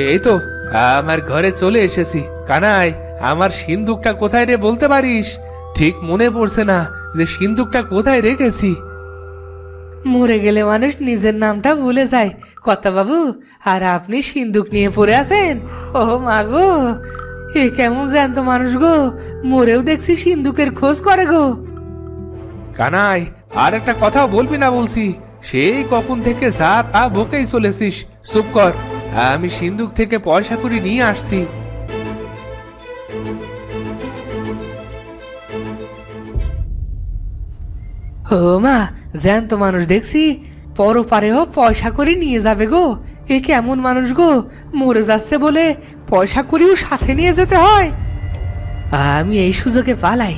এই তো আমার ঘরে চলে এসেছি। কানাই, আমার সিন্দুকটা কোথায় রে বলতে পারিস? ঠিক মনে পড়ছে না যে সিন্দুকটা কোথায় রেখেছি। মরে গেলে মানুষ নিজের নামটা ভুলে যায় কর্তা বাবু, আর আপনি সিন্দুক নিয়ে পড়ে আছেন। ও মা গো, এ কেমন জ্যান্ত মানুষ গো, মরেও দেখছি সিন্দুকের খোঁজ করে গো। কানাই, আর একটা কথা বলবি না বলছি। সেই কখন থেকে যা তা বকেই চলেছিস। চুপ কর, আমি সিন্দুক থেকে পয়সা করে নিয়ে আসছি। ও মা, জ্যান্ত মানুষ দেখছি, পরপারেও পয়সা করে নিয়ে যাবে গো। এ কেমন মানুষ গো, মরে যাচ্ছে বলে পয়সা করেও সাথে নিয়ে যেতে হয়। আমি এই সুযোগে পালাই,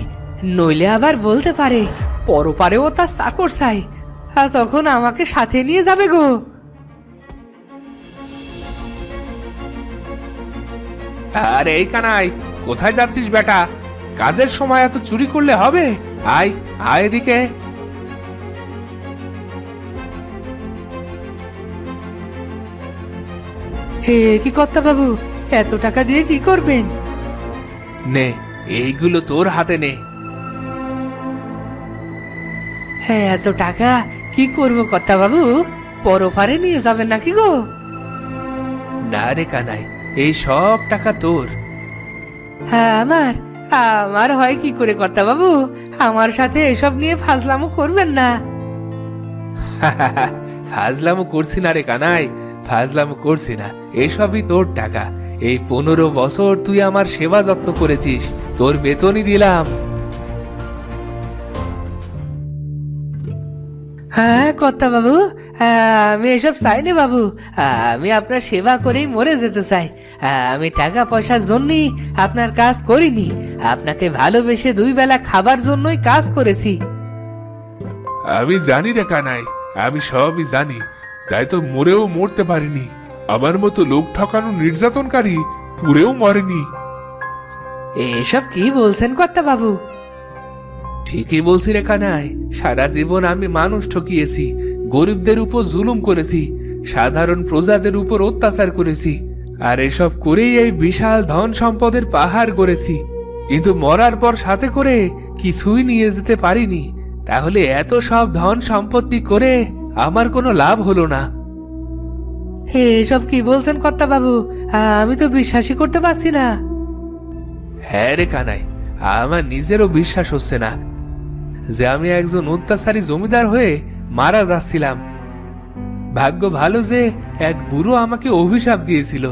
নইলে আবার বলতে পারে পরপারেও তার চাকর চাই, আর তখন আমাকে সাথে নিয়ে যাবে গো। আরে এই কানাই, কোথায় যাচ্ছিস বেটা? কাজের সময় এত চুরি করলে হবে? আয় আয় এদিকে। হে কি কর্তা বাবু, এত টাকা দিয়ে কি করবেন? নে, এইগুলো তোর হাতে নে। হ্যাঁ, এত টাকা কি করবো কর্তা বাবু? পরপারে নিয়ে যাবেন নাকি গো? না রে কানাই, এই সব টাকা তোর। হ্যাঁ, আমার আমার হয় কি করে কর্তা বাবু? আমার সাথে এসব নিয়ে ফাজলামো করবেন না। ফাজলামো করছি না রে কানাই, ফাজলামো করছি না। এসবই তোর টাকা। এই 15 বছর তুই আমার সেবা যত্ন করেছিস, তোর বেতনই দিলাম। হ্যাঁ কর্তা বাবু, আমি এসব চাইনি বাবু। আমি আপনার সেবা করেই মরে যেতে চাই। আমি টাকা পয়সার জন্যই আপনার কাজ করিনি, আপনাকে ভালোবেসে 2 বেলা খাবার জন্যই কাজ করেছি। আমি জানি রে কানাই, আমি সবই জানি। তাই তো মরেও মরতে পারিনি। আমার মতো লোক ঠকানো নির্যাতনকারী পুরেও মরেনি। এসব কি বলছেন কর্তা বাবু? ঠিকই বলছি রে কানাই, সারা জীবন আমি মানুষ ঠকিয়েছি, গরিবদের উপর জুলুম করেছি, সাধারণ প্রজাদের উপর অত্যাচার করেছি, আর এসব করেই এই বিশাল ধন সম্পদের পাহাড় গড়েছি। কিন্তু মরার পর সাথে করে কিছুই নিয়ে যেতে পারিনি। তাহলে এত সব ধন সম্পত্তি করে আমার কোনো লাভ হলো না। এসব কি বলছেন কর্তা বাবু? আমি তো বিশ্বাসই করতে পারছি না। হ্যাঁ রে কানাই, আমার নিজেরও বিশ্বাস হচ্ছে না যে আমি একজন অত্যাচারী জমিদার হয়ে মারা যাচ্ছিলাম। ভাগ্য ভালো যে এক বুড়ো আমাকে অভিশাপ দিয়েছিল,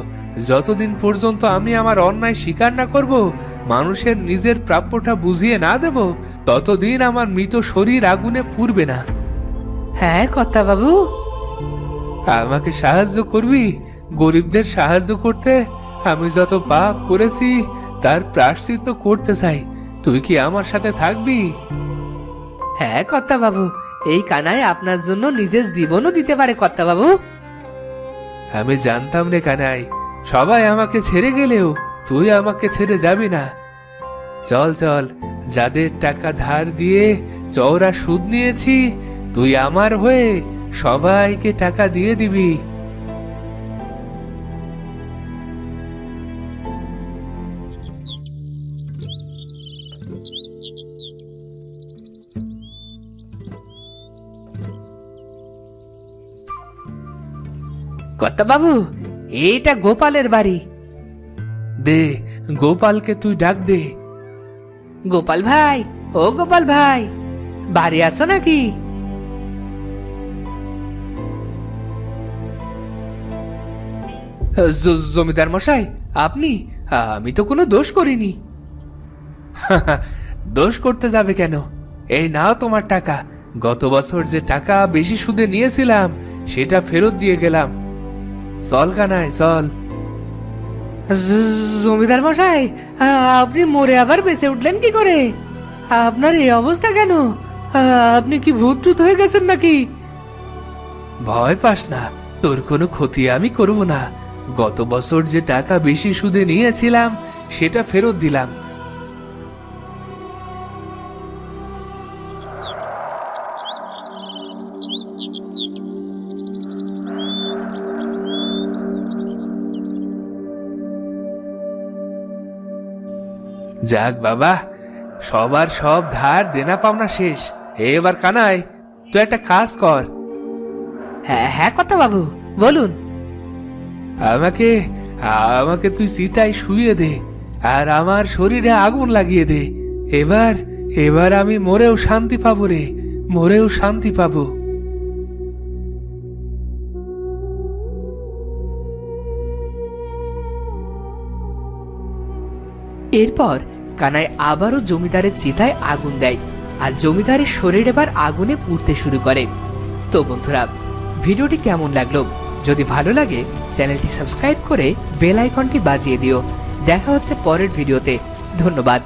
যতদিন পর্যন্ত আমি আমার অন্যায় স্বীকার না করব, মানুষের নিজের প্রাপ্যটা বুঝিয়ে না দেব, ততদিন আমার মৃত শরীর আগুনে পুড়বে না। হ্যাঁ কর্তা বাবু, আমাকে সাহায্য করবি? গরিবদের সাহায্য করতে আমি যত পাপ করেছি তার প্রায়শ্চিত্ত করতে চাই। তুই কি আমার সাথে থাকবি? হ্যাঁ কর্তা বাবু, এই কানাই আপনার জন্য নিজের জীবনও দিতে পারে কর্তা বাবু। আমি জানতাম রে কানাই, সবাই আমাকে ছেড়ে গেলেও তুই আমাকে ছেড়ে যাবি না। চল চল, যাদের টাকা ধার দিয়ে চওড়া সুদ নিয়েছি, তুই আমার হয়ে সবাইকে টাকা দিয়ে দিবি। কর্তা বাবু, এইটা গোপালের বাড়ি। দে, গোপালকে তুই ডাক দে। গোপাল ভাই, ও গোপাল ভাই, বাড়ি আছো নাকি? জমিদার মশাই, আপনি? আমি তো কোনো দোষ করিনি। দোষ করতে যাবে কেন? এই নাও তোমার টাকা। গত বছর যে টাকা বেশি সুদে নিয়েছিলাম সেটা ফেরত দিয়ে গেলাম। চল কানাই চল। জমিদার মশাই, আপনি মরে আবার বেঁচে উঠলেন কি করে? আপনার এই অবস্থা কেন? আপনি কি ভূত টুত হয়ে গেছেন নাকি? ভয় পাস না, তোর কোনো ক্ষতি আমি করব না। গত বছর যে টাকা বেশি সুদে নিয়েছিলাম সেটা ফেরত দিলাম। যাক বাবা, সবার সব ধার দেনা পাওনা শেষ। এবার কানাই, তুই একটা কাজ কর। হ্যাঁ হ্যাঁ কর্তা বাবু, বলুন। আমাকে আমাকে তুই চিতায় শুইয়ে দে, আর আমার শরীরে আগুন লাগিয়ে দে। এবার এবার আমি মরেও শান্তি পাবো রে, মরেও শান্তি পাবো। এরপর কানাই আবারও জমিদারের চিতায় আগুন দেয়, আর জমিদারের শরীর এবার আগুনে পুড়তে শুরু করে। তো বন্ধুরা, ভিডিওটি কেমন লাগলো? যদি ভালো লাগে চ্যানেলটি সাবস্ক্রাইব করে বেল আইকনটি বাজিয়ে দিও। দেখা হচ্ছে পরের ভিডিওতে। ধন্যবাদ।